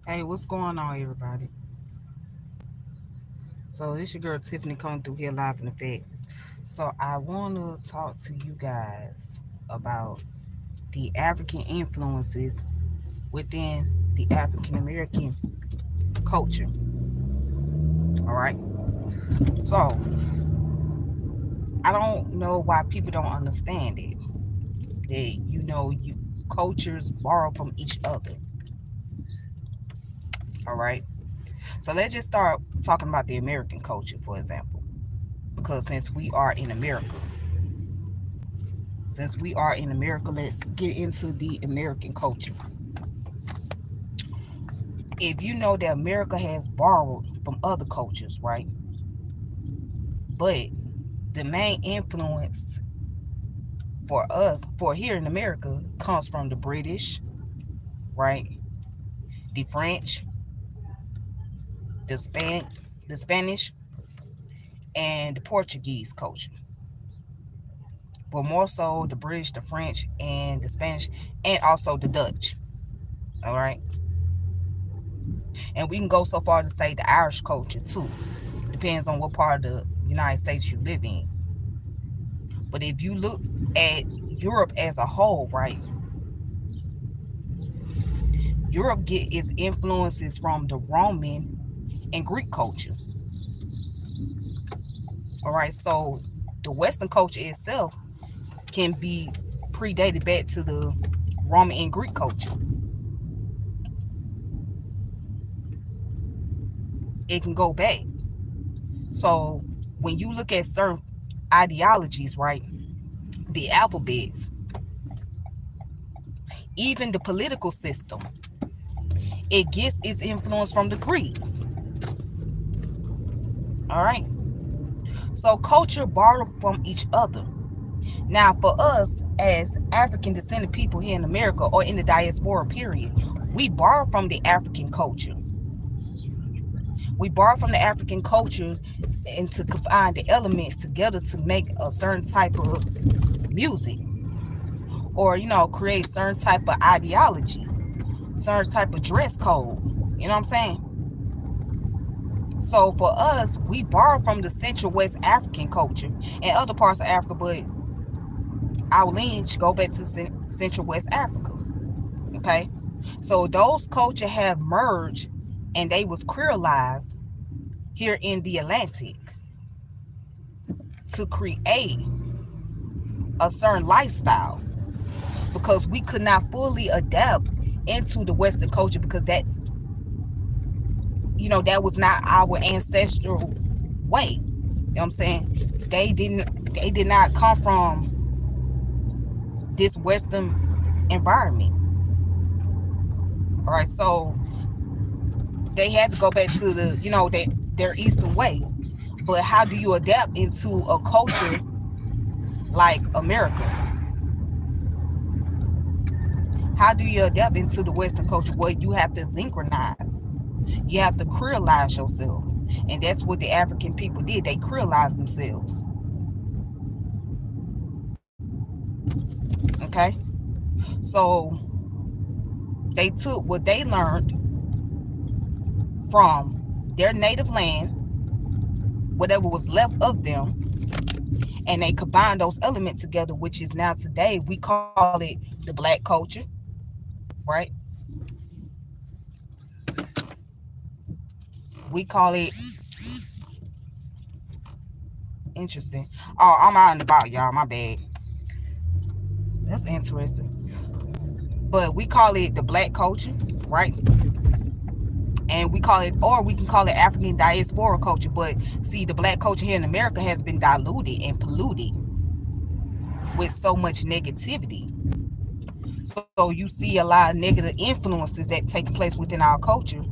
Hey, what's going on, everybody? So this your girl Tiffany coming through here live in effect. So I want to talk to you guys about the African influences within the African American culture. All right. So I don't know why people don't understand it. That you cultures borrow from each other. All right. So let's just start talking about the American culture, for example, because since we are in America, let's get into the American culture. If you know that America has borrowed from other cultures, right? But the main influence for us, for here in America, comes from the British, right? The French, the the Spanish, and the Portuguese culture. But more so the British, the French, and the Spanish, and also the Dutch. All right. And we can go so far to say the Irish culture too. Depends on what part of the United States you live in. But if you look at Europe as a whole, right, Europe get its influences from the Roman and Greek culture. All right, so the Western culture itself can be predated back to the Roman and Greek culture. It can go back. So when you look at certain ideologies, right, the alphabets, even the political system, it gets its influence from the Greeks. All right. So culture borrow from each other. Now, for us as African descended people here in America or in the diaspora period, we borrow from the African culture. We borrow from the African culture and to combine the elements together to make a certain type of music or, create certain type of ideology, certain type of dress code. You know what I'm saying? So for us, we borrow from the Central West African culture and other parts of Africa, but our lineage go back to Central West Africa. Okay, so those culture have merged and they was creolized here in the Atlantic to create a certain lifestyle because we could not fully adapt into the Western culture because that was not our ancestral way. You know what I'm saying? They did not come from this Western environment. All right, so they had to go back to their Eastern way. But how do you adapt into a culture like America? How do you adapt into the Western culture? Well, you have to synchronize. You have to creolize yourself. And that's what the African people did. They creolized themselves. Okay? So they took what they learned from their native land, whatever was left of them, and they combined those elements together, which is now today we call it the Black culture, right? We call it interesting. Oh, I'm out and about, y'all. My bad. That's interesting. But we call it the Black culture, right? And we call it, or we can call it African diaspora culture. But see, the Black culture here in America has been diluted and polluted with so much negativity. So you see a lot of negative influences that take place within our culture,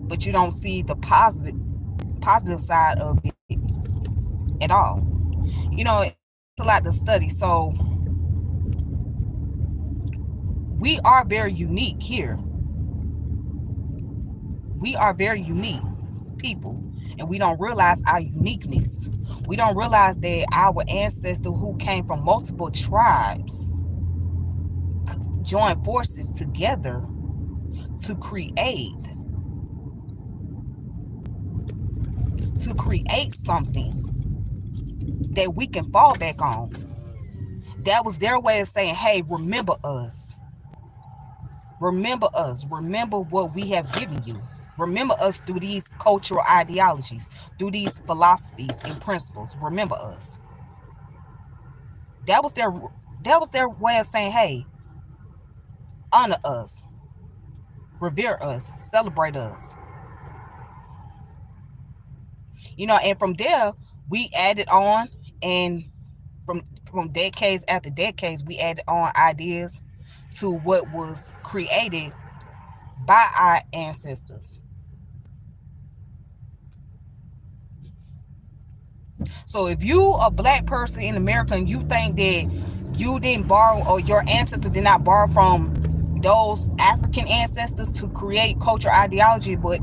but you don't see the positive side of it at all. It's a lot to study. So we are very unique here. We are very unique people, and we don't realize our uniqueness. We don't realize that our ancestors who came from multiple tribes joined forces together to create something that we can fall back on. That was their way of saying, hey, remember us. Remember us. Remember what we have given you. Remember us through these cultural ideologies, through these philosophies and principles. Remember us. That was their way of saying, hey, honor us, revere us, celebrate us. And from there we added on, and from decades after decades, we added on ideas to what was created by our ancestors. So if you a black person in America and you think that you didn't borrow, or your ancestors did not borrow from those African ancestors to create culture ideology, but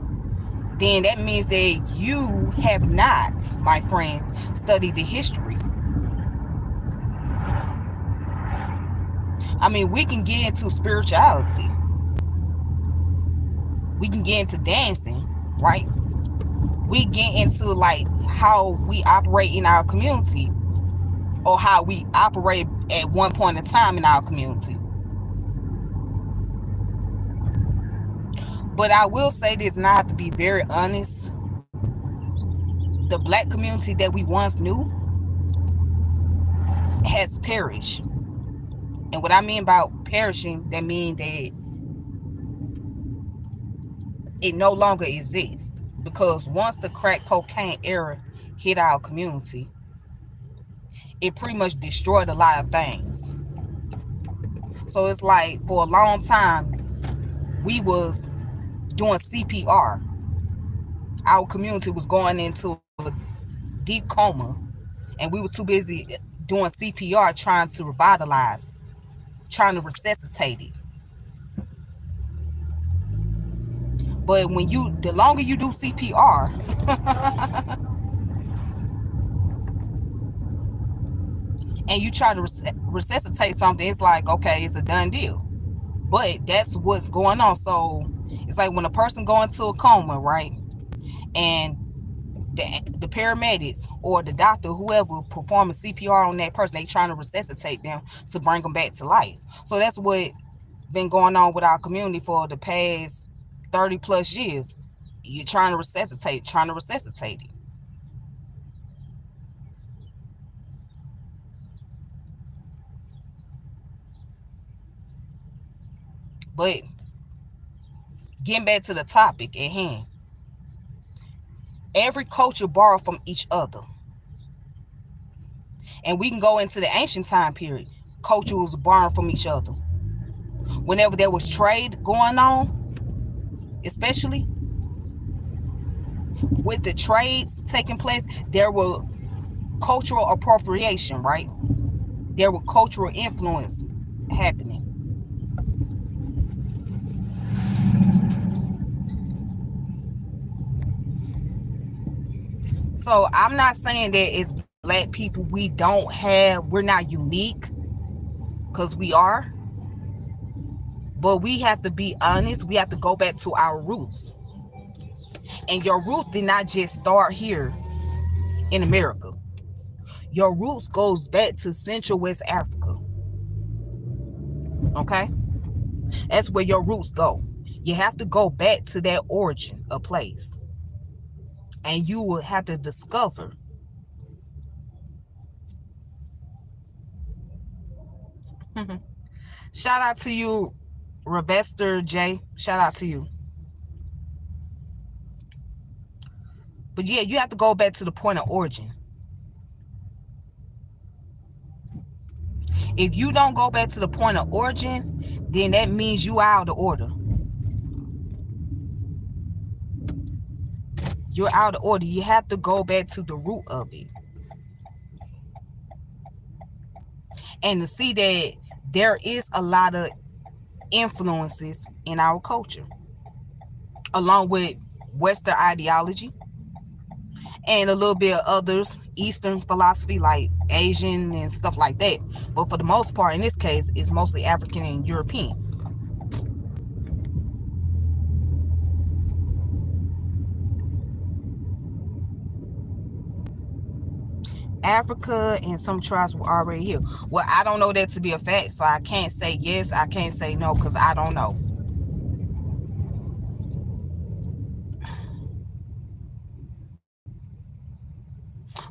then that means that you have not, my friend, studied the history. I mean, we can get into spirituality. We can get into dancing, right? We get into like how we operate in our community, or how we operate at one point in time in our community. But I will say this, and I have to be very honest, the black community that we once knew has perished. And what I mean by perishing, that means that it no longer exists. Because once the crack cocaine era hit our community, it pretty much destroyed a lot of things. So it's like, for a long time, we was doing CPR. Our community was going into a deep coma, and we were too busy doing CPR, trying to revitalize, trying to resuscitate it. But the longer you do CPR, and you try to resuscitate something, it's like, okay, it's a done deal. But that's what's going on. So it's like when a person go into a coma, right? And the paramedics or the doctor, whoever performing CPR on that person, they trying to resuscitate them to bring them back to life. So that's what been going on with our community for the past 30 plus years. You're trying to resuscitate it. But getting back to the topic at hand, every culture borrowed from each other. And we can go into the ancient time period. Culture was borrowing from each other. Whenever there was trade going on, especially with the trades taking place, there were cultural appropriation, right? There were cultural influence happening. So I'm not saying that as black people we're not unique, because we are. But we have to be honest. We have to go back to our roots. And your roots did not just start here in America. Your roots goes back to Central West Africa. Okay? That's where your roots go. You have to go back to that origin of place. And you will have to discover shout out to you, Revester J. Shout out to you. But yeah, you have to go back to the point of origin. If you don't go back to the point of origin, then that means you out of order. You're out of order. You have to go back to the root of it. And to see that there is a lot of influences in our culture, along with Western ideology and a little bit of others, Eastern philosophy like Asian and stuff like that. But for the most part, in this case, it's mostly African and European. Africa and some tribes were already here. Well, I don't know that to be a fact, so I can't say yes, I can't say no, because I don't know.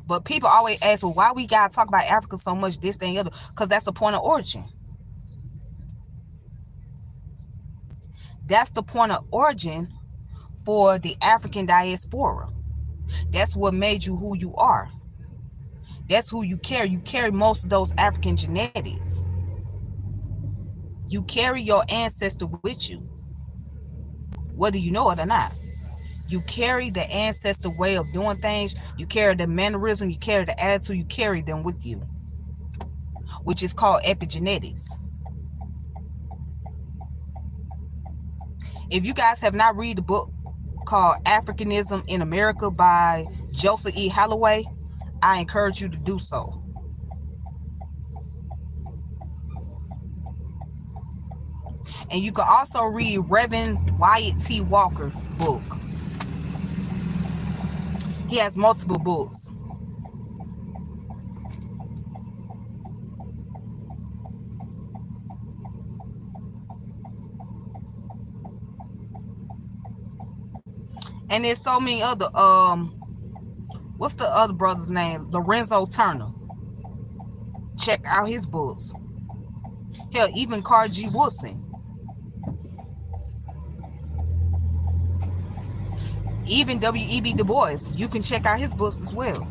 But people always ask, well, why we gotta talk about Africa so much, this, that, and the other? Because that's the point of origin. That's the point of origin for the African diaspora. That's what made you who you are. That's who you carry. You carry most of those African genetics. You carry your ancestor with you, whether you know it or not. You carry the ancestor way of doing things. You carry the mannerism. You carry the attitude. You carry them with you, which is called epigenetics. If you guys have not read the book called Africanism in America by Joseph E. Holloway, I encourage you to do so. And you can also read Reverend Wyatt T. Walker book. He has multiple books. And there's so many other what's the other brother's name? Lorenzo Turner. Check out his books. Hell, even Carl G. Woodson. Even W.E.B. Du Bois. You can check out his books as well.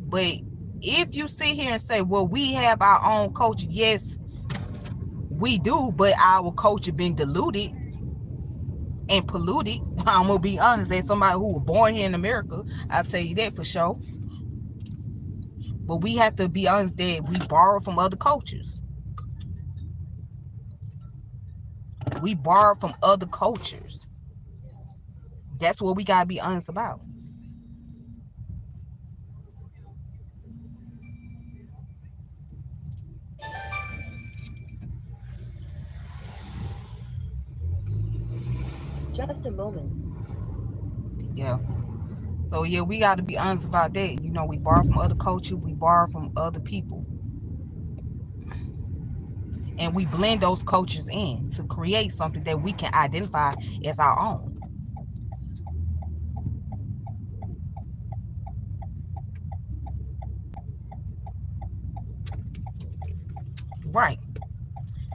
But if you sit here and say, well, we have our own culture, yes, we do, but our culture been diluted and polluted. I'm gonna be honest, as somebody who was born here in America, I'll tell you that for sure. But we have to be honest that we borrow from other cultures. We borrow from other cultures. That's what we gotta be honest about. Just a moment. Yeah. So yeah, we gotta be honest about that. You know, we borrow from other culture, we borrow from other people. And we blend those cultures in to create something that we can identify as our own. Right.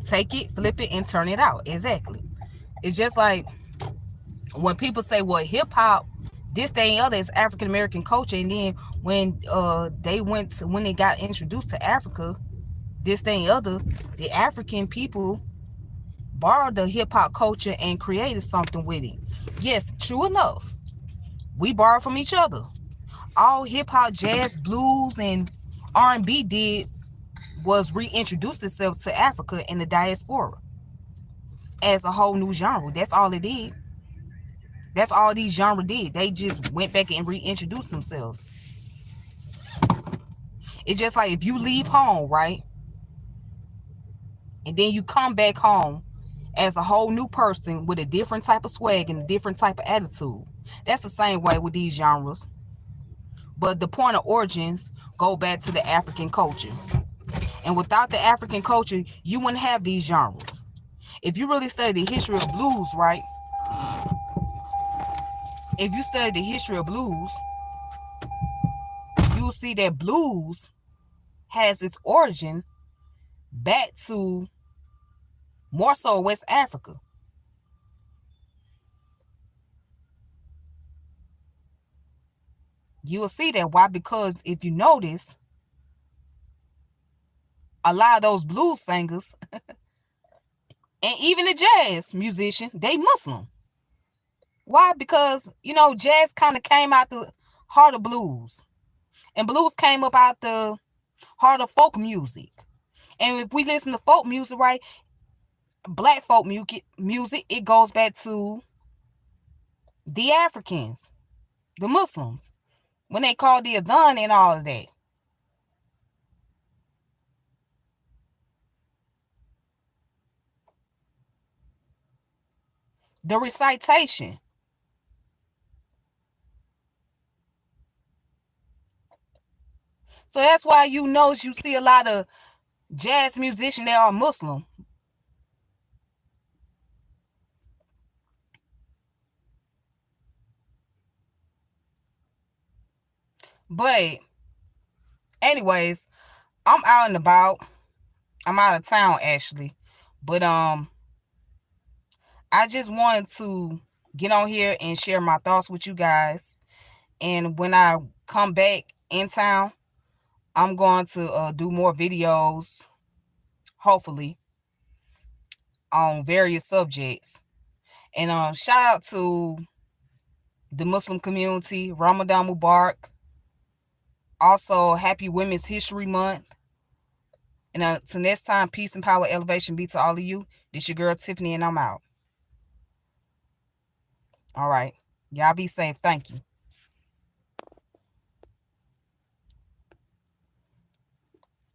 Take it, flip it, and turn it out. Exactly. It's just like when people say, well, hip hop, this, that, and other is African American culture, and then when when they got introduced to Africa, this, that, and other, the African people borrowed the hip hop culture and created something with it. Yes, true enough. We borrow from each other. All hip hop, jazz, blues, and R&B did was reintroduce itself to Africa and the diaspora as a whole new genre. That's all it did. That's all these genres did. They just went back and reintroduced themselves. It's just like if you leave home, right? And then you come back home as a whole new person with a different type of swag and a different type of attitude. That's the same way with these genres. But the point of origins go back to the African culture. And without the African culture, you wouldn't have these genres. If you really study the history of blues, right? If you study the history of blues, you'll see that blues has its origin back to more so West Africa. You will see that. Why? Because if you notice, a lot of those blues singers and even the jazz musician, they Muslim. Why? Because, jazz kind of came out the heart of blues. And blues came up out the heart of folk music. And if we listen to folk music, right, black folk music, it goes back to the Africans, the Muslims, when they called the Adhan and all of that. The recitation. So that's why you see a lot of jazz musicians that are Muslim. But anyways, I'm out and about. I'm out of town actually. But I just wanted to get on here and share my thoughts with you guys. And when I come back in town, I'm going to do more videos, hopefully, on various subjects. And shout out to the Muslim community, Ramadan Mubarak. Also, happy Women's History Month. And until next time, peace and power, elevation be to all of you. This your girl Tiffany, and I'm out. All right. Y'all be safe. Thank you.